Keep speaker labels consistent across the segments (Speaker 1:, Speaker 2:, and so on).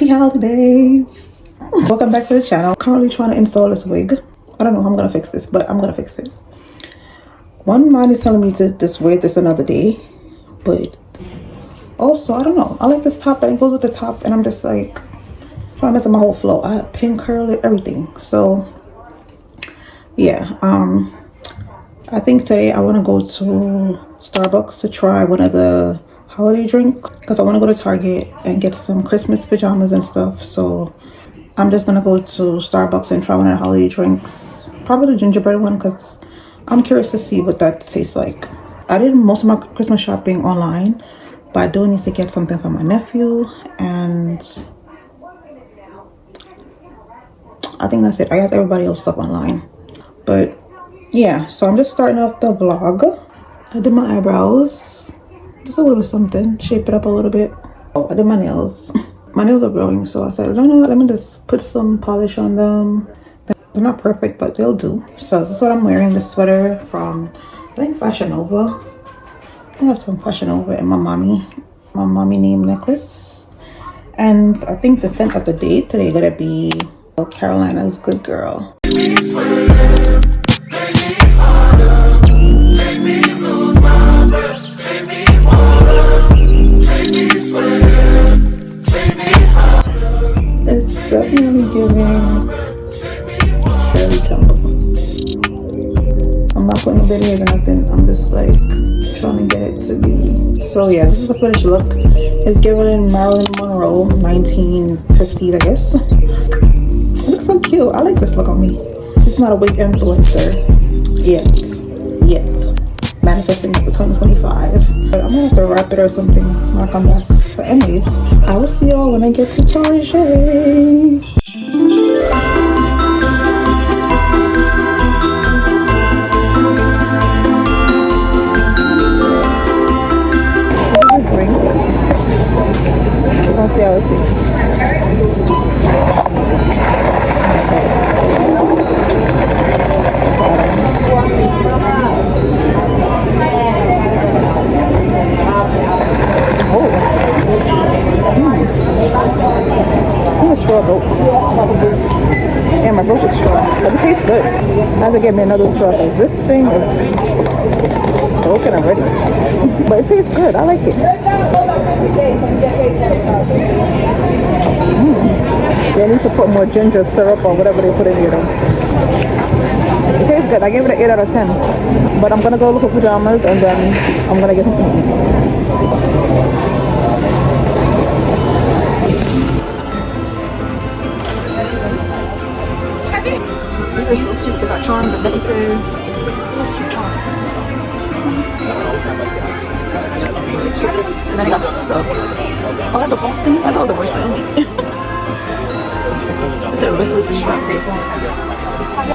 Speaker 1: Happy holidays. Welcome back to the channel. Currently trying to install this wig. I don't know how I'm gonna fix this, but I'm gonna fix it. One mind is telling me to just wear this another day, but also I don't know, I like this top and it goes with the top, and I'm just like trying to mess up my whole flow. I have pin curl and everything, so yeah. I think today I want to go to Starbucks to try one of the holiday drinks, because I want to go to Target and get some Christmas pajamas and stuff. So I'm just gonna go to Starbucks and try one of the holiday drinks, probably the gingerbread one, because I'm curious to see what that tastes like. I did most of my Christmas shopping online, but I do need to get something for my nephew, and I think that's it. I got everybody else stuff online, but yeah. So I'm just starting off the vlog. I did my eyebrows, just a little something, shape it up a little bit. Oh, I did my nails. My nails are growing, so I said, no, let me just put some polish on them. They're not perfect, but they'll do. So that's what I'm wearing, this sweater from, I think, Fashion Nova. I think that's from Fashion Nova, and my mommy name necklace. And I think the scent of the day today gonna be Carolina's Good Girl. It's definitely giving Shirley Temple. I'm not putting the videos or nothing. I'm just like trying to get it to be. So yeah, this is the finished look. It's giving Marilyn Monroe, 1950s, I guess. It looks so cute. I like this look on me. It's not a wig influencer yet. Manifesting for 2025. But I'm gonna have to wrap it or something when I come back. But anyways, I will see y'all when I get to Target. Let's see how it tastes. Yeah, my throat is straw, but it tastes good. I have to get me another straw because this thing is broken already. But it tastes good. I like it. They need to put more ginger syrup or whatever they put in here though. It tastes good. I gave it an 8 out of 10. But I'm gonna go look for pajamas and then I'm gonna get something to eat. They're so cute. They got charms and necklaces. Those cute charms. And then they got the oh, that's a phone thing? I thought it was the bracelet. It's a wristlet strap phone.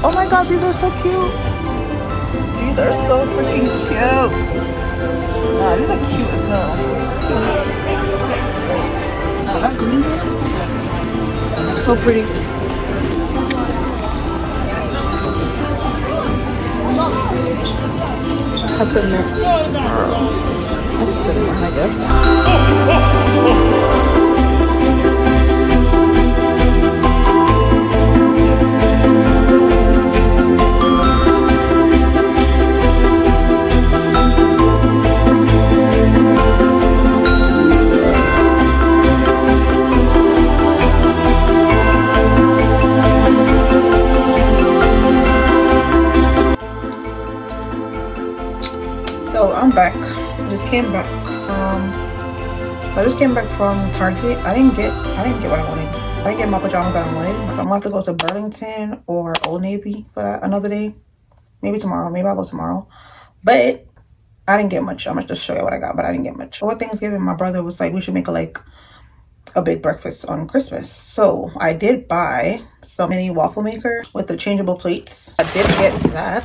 Speaker 1: Oh my god, these are so cute. These are so freaking cute. Nah, these are cute as hell. Nah, that green. So pretty. Peppermint pearl. That's a good one, I guess. So I'm back. I just came back. I just came back from Target. I didn't get what I wanted. I didn't get my pajamas that I wanted. So I'm gonna have to go to Burlington or Old Navy for that another day. Maybe tomorrow. Maybe I'll go tomorrow. But I didn't get much. I'm gonna just show you what I got, but I didn't get much. For Thanksgiving, my brother was like, we should make a big breakfast on Christmas. So I did buy some mini waffle maker with the changeable plates. I did get that.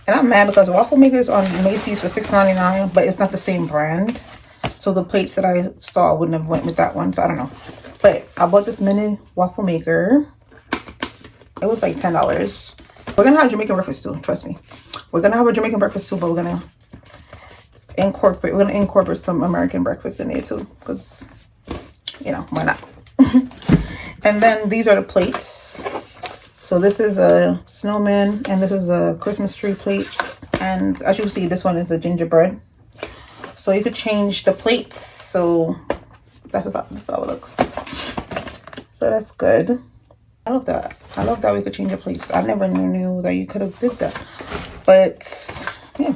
Speaker 1: And I'm mad because waffle makers on Macy's for $6.99, but it's not the same brand. So the plates that I saw wouldn't have went with that one. So I don't know. But I bought this mini waffle maker. It was like $10. We're gonna have Jamaican breakfast too, trust me. We're gonna have a Jamaican breakfast too, but we're gonna incorporate some American breakfast in there too, because you know, why not? And then these are the plates. So this is a snowman and this is a Christmas tree plate. And as you can see, this one is a gingerbread. So you could change the plates. So that's how it looks. So that's good. I love that. I love that we could change the plates. I never knew that you could have did that. But yeah.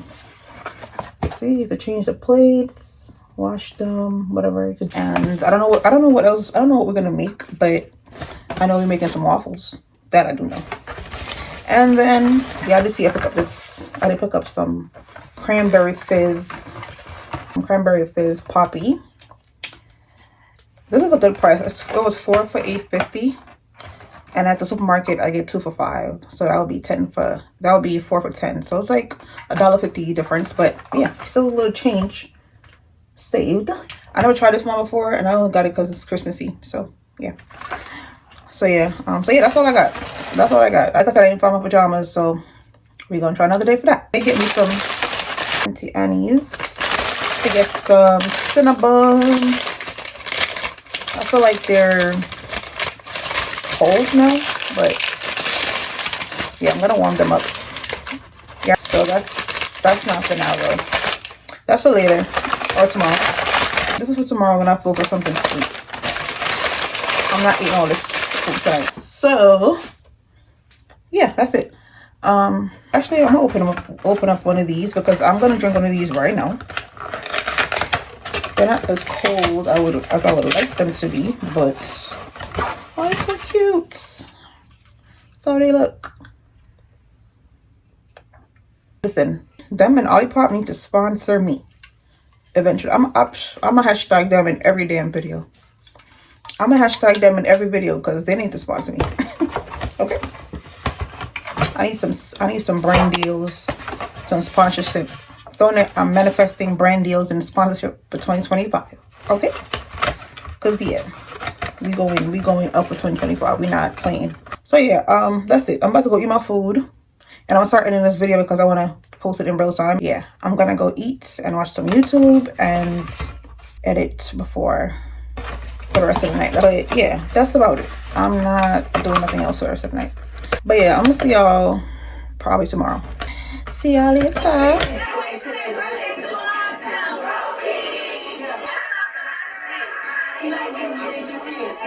Speaker 1: See, you could change the plates, wash them, whatever you could. And I don't know what else. I don't know what we're gonna make, but I know we're making some waffles. That I do know. And then yeah, I did see I did pick up some cranberry fizz. Cranberry fizz poppy. This is a good price. It was 4 for $8.50, and at the supermarket I get 2 for $5, so that would be 4 for 10. So it's like $1.50 difference, but yeah, still a little change saved. I never tried this one before, and I only got it because it's Christmassy. So yeah. So yeah, that's all I got. That's all I got. Like I said, I didn't find my pajamas, so we're gonna try another day for that. They get me some Auntie Annie's to get some Cinnabon. I feel like they're cold now, but yeah, I'm gonna warm them up. Yeah, so that's not for now though. That's for later or tomorrow. This is for tomorrow when I feel for something sweet. I'm not eating all this food tonight. So yeah, that's it. Actually, I'm gonna open up one of these because I'm gonna drink one of these right now. They're not as cold as I would like them to be, but oh, they're so cute. That's how they look. Listen, them and Olipop need to sponsor me eventually. I'm gonna hashtag them in every damn video. I'm gonna hashtag them in every video because they need to sponsor me. Okay. I need some brand deals, some sponsorship. I'm manifesting brand deals and sponsorship for 2025. Okay? Cause yeah, we going up for 2025. We not playing. So yeah, that's it. I'm about to go eat my food, and I'm gonna start editing this video because I want to post it in real time. Yeah, I'm gonna go eat and watch some YouTube and edit for the rest of the night. But yeah, that's about it. I'm not doing nothing else for the rest of the night. But yeah, I'm gonna see y'all probably tomorrow. See y'all later.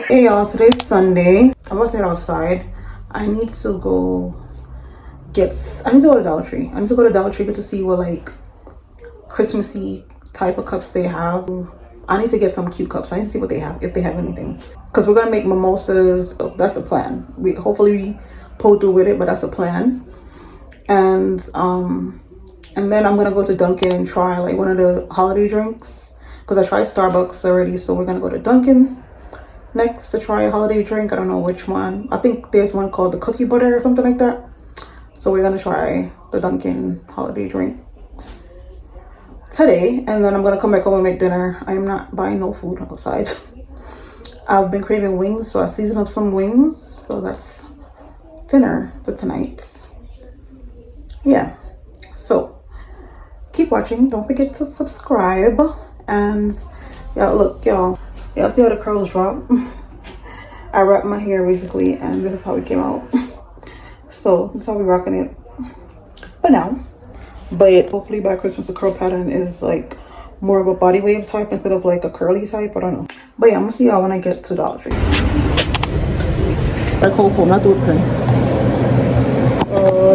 Speaker 1: Hey y'all, today's Sunday. I'm about to head outside. I need to go to Dollar Tree. I need to go to Dollar Tree to see what like Christmassy type of cups they have. I need to get some cute cups. I need to see what they have, if they have anything. Because we're gonna make mimosas. So that's the plan. Hopefully we pull through with it, but that's a plan. And then I'm gonna go to Dunkin' and try like one of the holiday drinks. Because I tried Starbucks already, so we're gonna go to Dunkin' next to try a holiday drink. I don't know which one. I think there's one called the cookie butter or something like that. So we're gonna try the Dunkin' holiday drink today, and then I'm gonna come back home and make dinner. I am not buying no food outside. I've been craving wings, so I seasoned up some wings. So that's dinner for tonight. Yeah. So keep watching. Don't forget to subscribe. And yeah, look, y'all see how the curls drop? I wrapped my hair basically, and this is how it came out. So this is how we're rocking it for now. But hopefully by Christmas the curl pattern is like more of a body wave type instead of like a curly type. I don't know. But yeah, I'm gonna see y'all when I get to Dollar Tree. Like cold foam, not the whipped cream.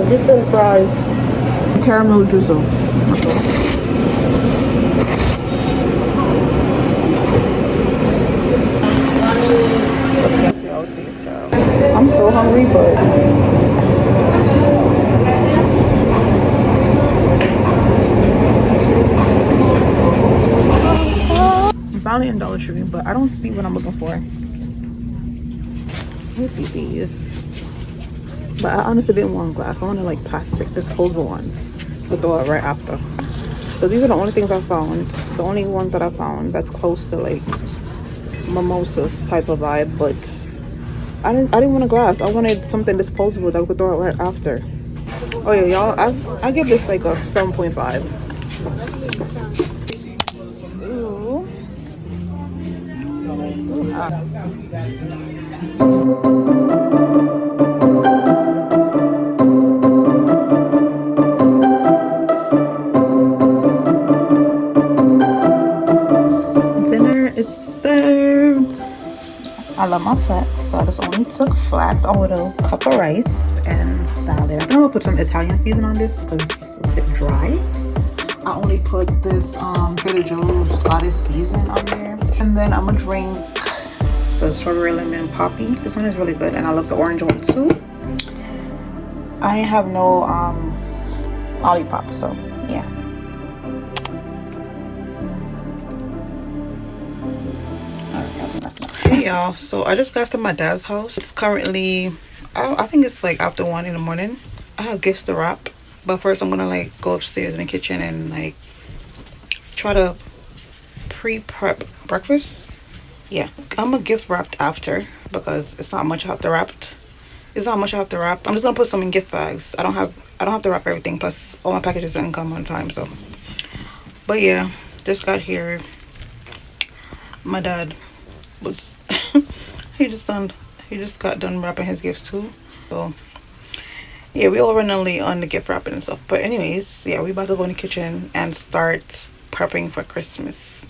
Speaker 1: Chicken fries. Caramel drizzle. I'm so hungry, but I'm finally in Dollar Tree, but I don't see what I'm looking for. Let me see these. But I honestly didn't want glass. I wanted like plastic, disposable ones. We'll throw it right after. So these are the only things I found. The only ones that I found that's close to like mimosas type of vibe, but I didn't want a glass. I wanted something disposable that we could throw it right after. Oh yeah, y'all, I give this like a 7.5. Ooh. So hot. Dinner is served. I love my flats, so I just only took flats on with a cup of rice and salad. I think I'm gonna put some Italian seasoning on this because it's a bit dry. I only put this Trader Joe's goddess seasoning on there, and then I'm gonna drink the strawberry lemon poppy. This one is really good, and I love the orange one too. I have no Olipop, so yeah. Hey y'all, so I just got to my dad's house. It's currently I think it's like after 1 in the morning. I have gifts to wrap, but first I'm gonna like go upstairs in the kitchen and like try to pre-prep breakfast. Yeah, I'm gonna gift wrapped after because it's not much I have to wrap. It's not much I have to wrap. I'm just gonna put some in gift bags. I don't have to wrap everything, plus all my packages didn't come on time. So but yeah, just got here. My dad was he just got done wrapping his gifts too. So yeah, we all running late on the gift wrapping and stuff. But anyways, yeah, we about to go in the kitchen and start prepping for Christmas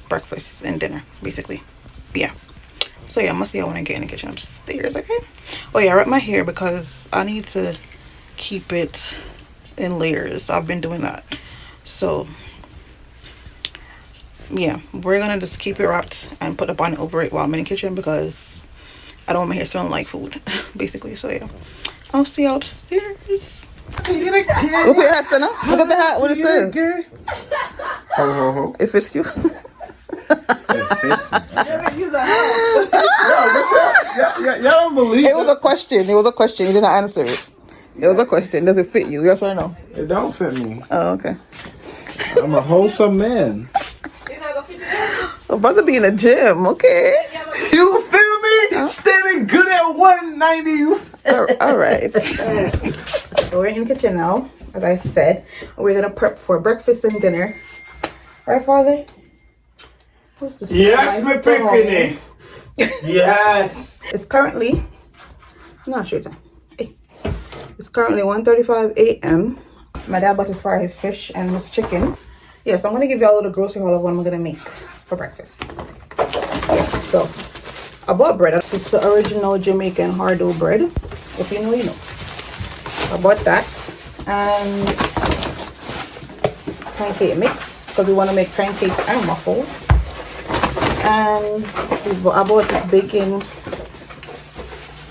Speaker 1: breakfast and dinner, basically. Yeah. So yeah, I'm gonna see y'all when I get in the kitchen upstairs, okay? Oh yeah, I wrap my hair because I need to keep it in layers. I've been doing that. So yeah, we're gonna just keep it wrapped and put a bonnet over it while I'm in the kitchen because I don't want my hair smelling like food, basically. So yeah, I'll see y'all upstairs. Look at your hat, Stina. Look at the hat. What it says?
Speaker 2: Ho ho ho.
Speaker 1: It fits you.
Speaker 2: It fits me. Y'all don't believe
Speaker 1: It was a question. It was a question. You did not answer it. It was a question. Does it fit you? Yes or no?
Speaker 2: It don't fit me.
Speaker 1: Oh, okay.
Speaker 2: I'm a wholesome man.
Speaker 1: I'm about to be in the gym, okay?
Speaker 2: You feel me? Standing good at 190.
Speaker 1: All right. So we're in the kitchen now, as I said. We're gonna prep for breakfast and dinner. Right, Father?
Speaker 2: Yes, my picnic. Yes.
Speaker 1: It's currently, I'm not sure time. Hey. It's currently 1:35 a.m. My dad about to fry his fish and his chicken. Yeah, so I'm gonna give you all a little grocery haul of what I'm gonna make for breakfast. So I bought bread. It's the original Jamaican hard dough bread. If you know, you know. I bought that and pancake mix because we want to make pancakes and waffles. And I bought this bacon,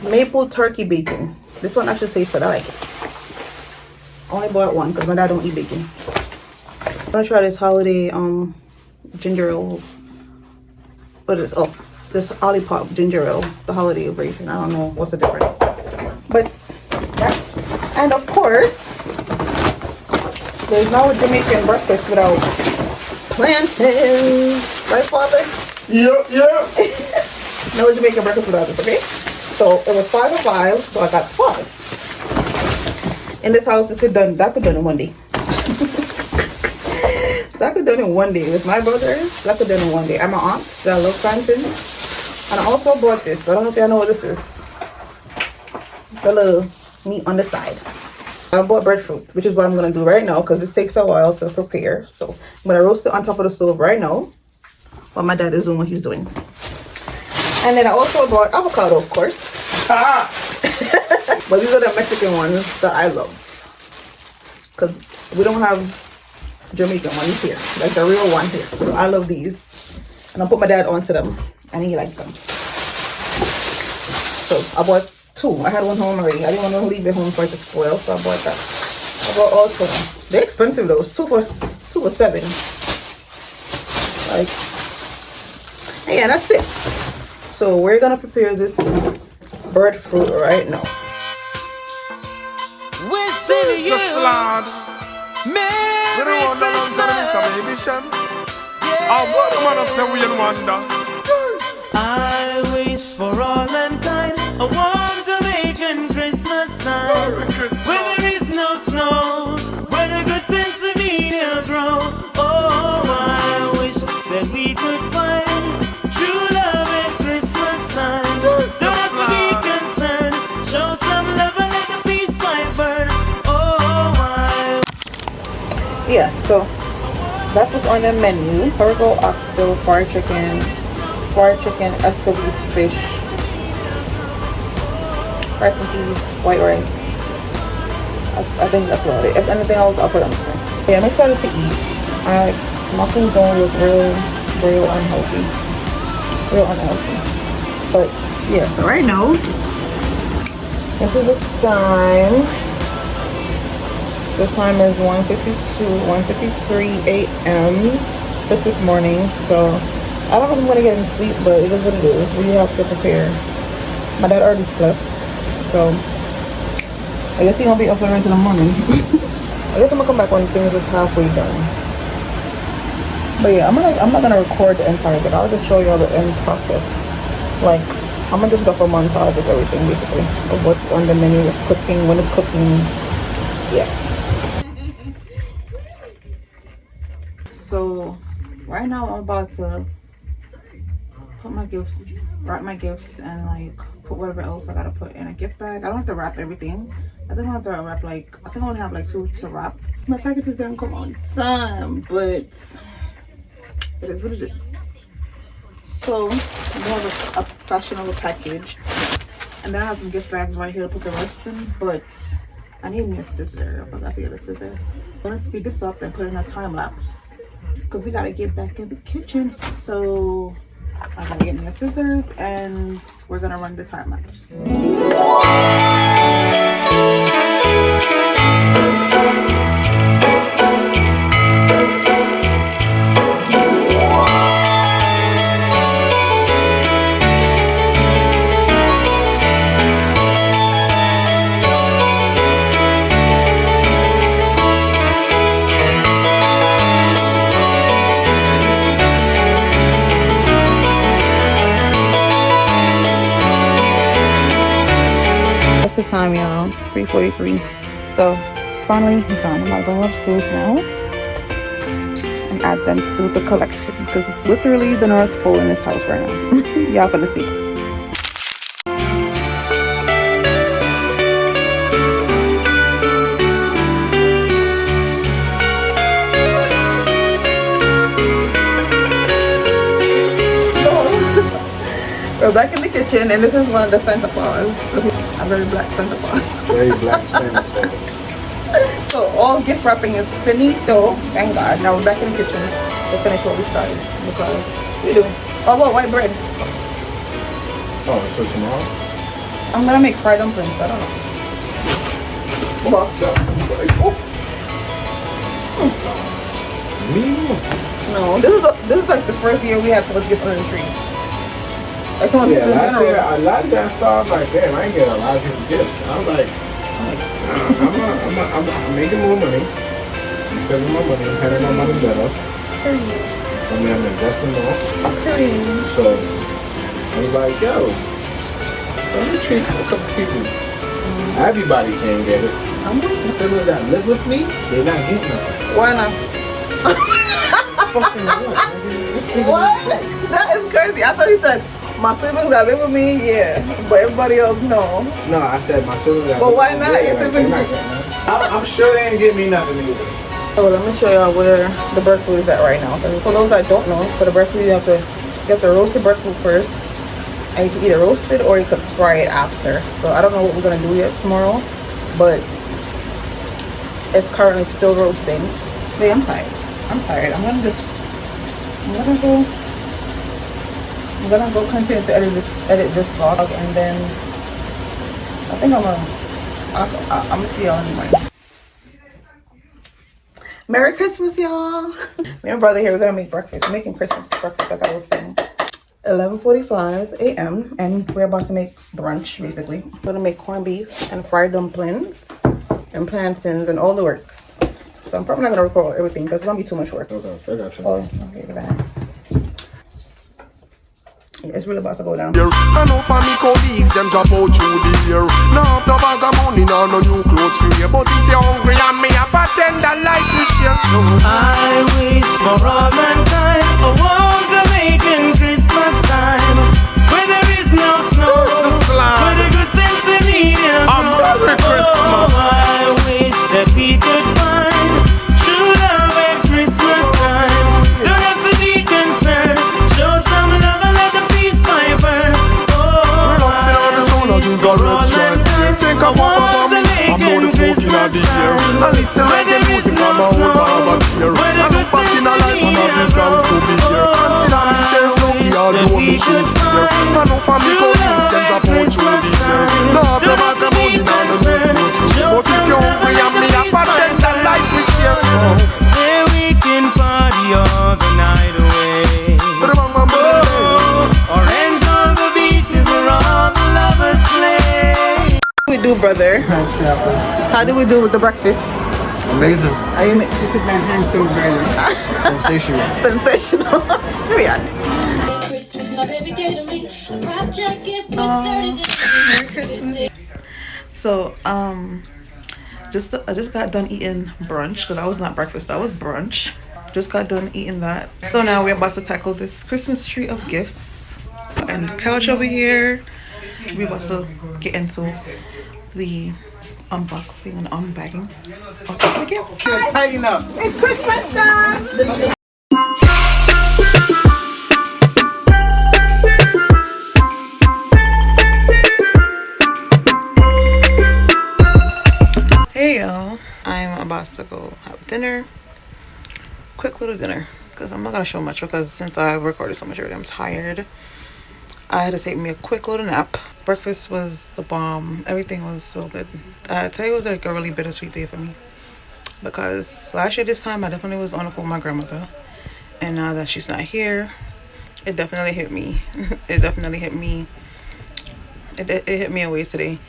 Speaker 1: maple turkey bacon. This one actually tastes good. I like it. I only bought one because my dad don't eat bacon. I'm gonna try this holiday ginger ale. What is this Olipop ginger ale, the holiday version. I don't know what's the difference, but that's, and of course there's no Jamaican breakfast without plantains, right, Father?
Speaker 2: Yep.
Speaker 1: No Jamaican breakfast without this, okay? So it was 5 of 5, so I got 5. In this house, that could done in one day. That could done in one day with my brothers. That could done in one day. I'm an aunt that love plantains. And I also bought this. I don't know if y'all know what this is. It's a little meat on the side. I bought breadfruit, which is what I'm going to do right now because this takes a while to prepare. So I'm going to roast it on top of the stove right now while my dad is doing what he's doing. And then I also bought avocado, of course. But these are the Mexican ones that I love because we don't have Jamaican ones here. Like the real one here. So I love these. And I'll put my dad onto them. And he likes them. So I bought 2. I had one home already. I didn't want to leave it home for it to spoil. So I bought that. I bought all 2. They're expensive though. 2 for $7. Like, and yeah, that's it. So we're going to prepare this breadfruit right now.
Speaker 3: We're singing you. Merry Christmas. I wish for all mankind a warm Jamaican Christmas time, where there is no snow, where the good sense of media grow. Oh, I wish that we could find true love at Christmas time. Don't
Speaker 1: Yeah, so that's what's on the menu. Turtle, oxtail, fried chicken, escovitch fish, rice and peas, white rice. I think that's about it. If anything else, I'll put it on the screen. Yeah, I'm excited to eat. My food don't look real unhealthy. Real unhealthy. But yeah, so right now, this is the time. The time is 1:53 a.m. This morning. So I don't know if I'm gonna get any sleep, but it is what it is. We have to prepare. My dad already slept, so I guess he's gonna be up for the rest of the morning. I guess I'm gonna come back when things is halfway done. But yeah, I'm not gonna record the entire thing. I'll just show you all the end process. Like, I'm gonna just drop a montage of everything basically, of what's on the menu, what's cooking, when it's cooking. Yeah. So right now I'm about to put my gifts, wrap my gifts, and like put whatever else I gotta put in a gift bag. I don't have to wrap everything. I think I have to wrap I only have like 2 to wrap. My packages didn't come on time, but it is what it is. So I have a fashionable package, and then I have some gift bags right here to put the rest in, but I need me a scissor. I forgot to get a scissor. I'm gonna speed this up and put in a time lapse because we gotta get back in the kitchen. So I gotta get me a scissors and we're gonna run the time lapse. That's the time, y'all. 3:43. So finally it's done. I'm gonna bring them upstairs now and add them to the collection because it's literally the North Pole in this house right now. Y'all gonna see. We're back in the kitchen, and this is one of the Santa Claus. A very black Santa Claus.
Speaker 2: Very black Santa Claus.
Speaker 1: So all gift wrapping is finito, thank God. Now we're back in the kitchen to finish what we started because we do. Oh, well, white bread.
Speaker 2: Oh, so tomorrow?
Speaker 1: I'm gonna make fried dumplings. I don't know.
Speaker 2: What's up?
Speaker 1: No, this is like the first year we had so much gifts under the tree. Like some of
Speaker 2: Yeah, last year I saw, I'm like, damn, I ain't get a lot of people gifts. I was like, I'm making more money. I'm saving more money. I'm handling my money better. I mean, I'm investing more. So I was like, yo, let me treat a couple people. Everybody can't get it. The siblings that live with me, they're not getting it.
Speaker 1: Why not?
Speaker 2: Fucking what?
Speaker 1: What? That is crazy. I thought you said my siblings that live with me, yeah, but everybody else, no.
Speaker 2: No, I said my siblings that
Speaker 1: but
Speaker 2: live
Speaker 1: why
Speaker 2: with
Speaker 1: not?
Speaker 2: me,
Speaker 1: Your
Speaker 2: like,
Speaker 1: siblings.
Speaker 2: they're not getting it. I'm sure they ain't get me nothing either.
Speaker 1: So let me show y'all where the bird food is at right now. For those that don't know, for the bird food, you have to roast the bird food first, and you can either roast it or you could fry it after. So I don't know what we're gonna do yet tomorrow, but it's currently still roasting. Wait, I'm tired. I'm gonna go continue to edit this vlog, and then I think I'm gonna see y'all in the morning. Merry Christmas, y'all. Me and my brother here, we're gonna make breakfast. We're making Christmas breakfast like I was saying. 11:45 a.m. and we're about to make brunch basically. We're gonna make corned beef and fried dumplings and plantains and all the works. So I'm probably not gonna record everything because it's gonna be too much work.
Speaker 2: Okay, I got you.
Speaker 1: Oh, okay, that. Yeah, it's really about to go down.
Speaker 4: I know for me colleagues, them drop out through the year. Now have no bag of money, now no new clothes for you. But if you're hungry and me a bartender like we share so.
Speaker 3: I wish for all mankind a warm Jamaican Christmas time, where there is no snow, where the good sense we need is
Speaker 4: Merry Christmas.
Speaker 3: I wish that we could find true love.
Speaker 4: inna the air. I listen like the music on my own barber chair. I look back in a life and have the songs to be here. Consider myself lucky, although me should steer. I know for me colleagues, them drop out through the year. No problem, the money, now the mood goes through. But if you're hungry and me a patent, that life we share so.
Speaker 3: There we can party all the night away. Orange on the beaches where all the lovers play.
Speaker 1: How do we do, brother? How do we do with the breakfast?
Speaker 2: Amazing.
Speaker 1: Are you
Speaker 2: This is my handsome brother. Sensational.
Speaker 1: sensational? Here we are. So I just got done eating brunch because I was not breakfast, that was brunch. Just got done eating that. So now we're about to tackle this Christmas tree of gifts and the couch over here. We're about to get into the unboxing and unbagging of the gifts.
Speaker 2: Tighten up.
Speaker 1: It's Christmas time! Hey y'all, I'm about to go have dinner. Quick little dinner, because I'm not gonna show much because since I recorded so much already, I'm tired. I had to take me a quick little nap. Breakfast was the bomb. Everything was so good. I tell you, it was like a really bittersweet day for me because last year this time I definitely was on the phone with my grandmother, and now that she's not here, it definitely hit me. It definitely hit me. It hit me away today.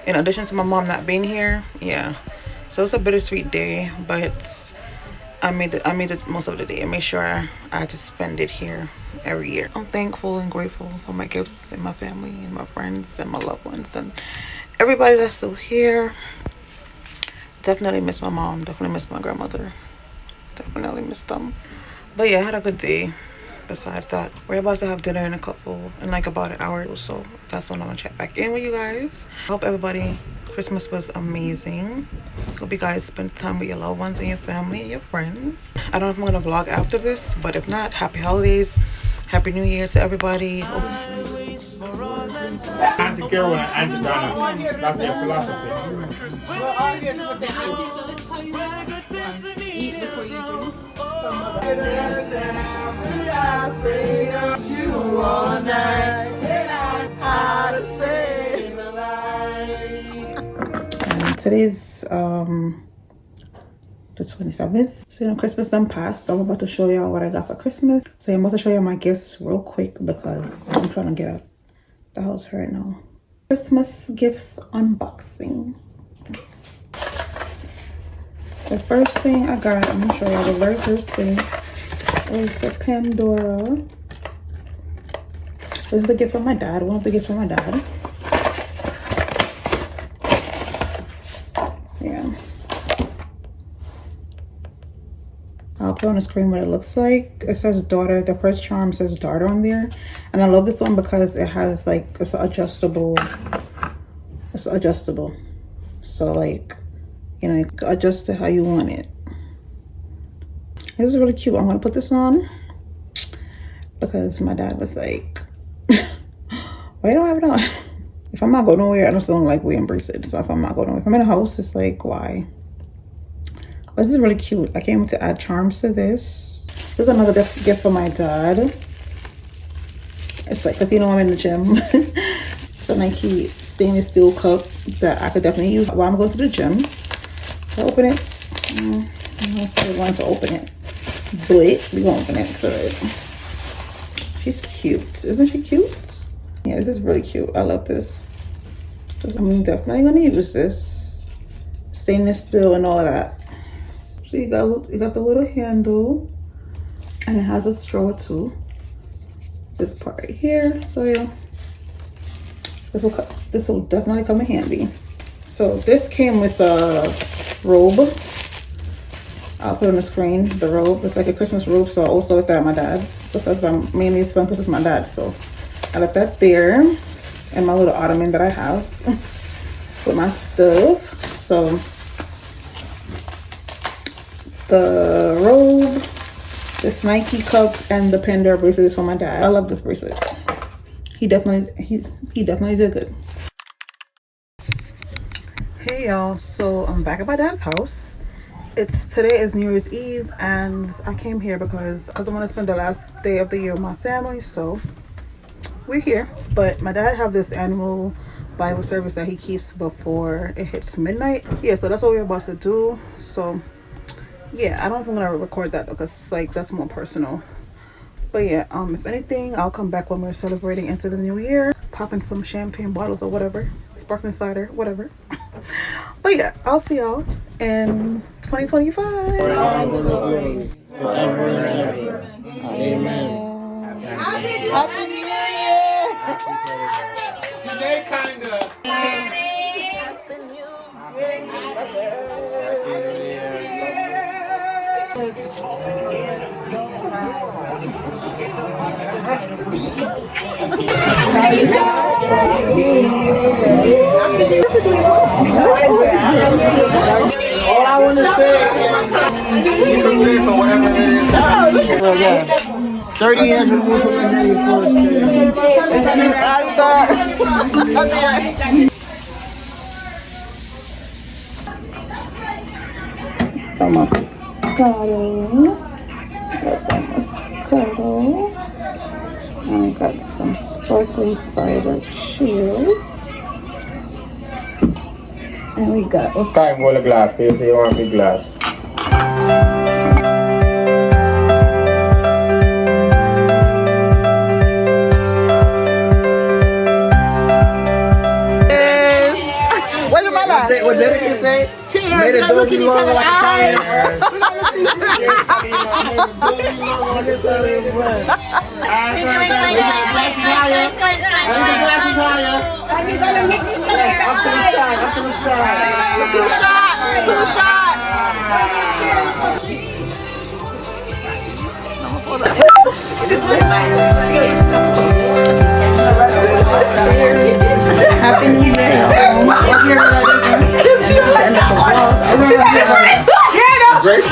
Speaker 1: In addition to my mom not being here, yeah. So it's a bittersweet day, but I made the most of the day. I made sure I had to spend it here every year. I'm thankful and grateful for my gifts and my family and my friends and my loved ones and everybody that's still here. Definitely miss my mom. Definitely miss my grandmother. Definitely miss them. But yeah, I had a good day. Besides that, we're about to have dinner in like about an hour or so. That's when I'm gonna check back in with you guys. I hope everybody Christmas was amazing. Hope you guys spent time with your loved ones and your family and your friends. I don't know if I'm gonna vlog after this, but if not, happy holidays, happy new year to everybody.
Speaker 2: Anti-Carol and anti-Ghana. That's their philosophy.
Speaker 5: Eat before you drink.
Speaker 1: Today's the 27th. So Christmas done passed. I'm about to show y'all what I got for Christmas. So I'm about to show y'all my gifts real quick because I'm trying to get out the house right now. Christmas gifts unboxing. The first thing I got, I'm gonna show y'all the very first thing, is the Pandora. This is the gift from my dad, one of the gifts from my dad. Yeah. I'll put on the screen what it looks like. It says daughter, the first charm says daughter on there. And I love this one because it has like, it's adjustable. So like, you know, you can adjust it how you want it. This is really cute. I'm gonna put this on because my dad was like, why don't I have it on? If I'm not going nowhere, I just don't like we embrace it. So if I'm not going nowhere, if I'm in a house, it's like, why? But this is really cute. I came to add charms to this. This is another gift for my dad. It's like, cause you know I'm in the gym. It's a Nike stainless steel cup that I could definitely use while I'm going to the gym. So open it. I'm going to open it. But we're gonna open it. So she's cute. Isn't she cute? Yeah, this is really cute. I love this. I'm definitely gonna use this. Stainless steel and all of that. So you got the little handle, and it has a straw too. This part right here. So yeah, this will definitely come in handy. So this came with a robe. I'll put on the screen the robe. It's like a Christmas robe, so I also left that at my dad's because I'm mainly spending Christmas with my dad. So I left that there, and my little ottoman that I have with my stuff. So the robe, this Nike cup, and the Pandora bracelet is for my dad. I love this bracelet. He definitely did good. Hey Hey y'all, so I'm back at my dad's house. Today is New Year's Eve, and I came here because I want to spend the last day of the year with my family. So we're here, but my dad have this annual Bible service that he keeps before it hits midnight. Yeah, so that's what we're about to do. So yeah, I don't think I'm gonna record that because it's like that's more personal. But yeah, if anything, I'll come back when we're celebrating into the new year, popping some champagne bottles or whatever, sparkling cider, whatever. But yeah, I'll see y'all in 2025.
Speaker 2: Forever and ever. Amen.
Speaker 1: Happy New Year!
Speaker 2: Today, kinda.
Speaker 1: Happy New
Speaker 2: All I want to say, you can pay for whatever it is. Well, yeah. 30 years removed from my daddy for
Speaker 1: And I got some sparkling cider. Cheers. And we got
Speaker 2: Time for the glass, because you want big glass.
Speaker 1: What's your mother?
Speaker 2: What did you say?
Speaker 1: Cheers.
Speaker 2: Made it
Speaker 1: Look at each other
Speaker 2: like a
Speaker 1: eyes.
Speaker 2: Up to the sky.
Speaker 1: Two shot. Happy New Year.
Speaker 2: Great.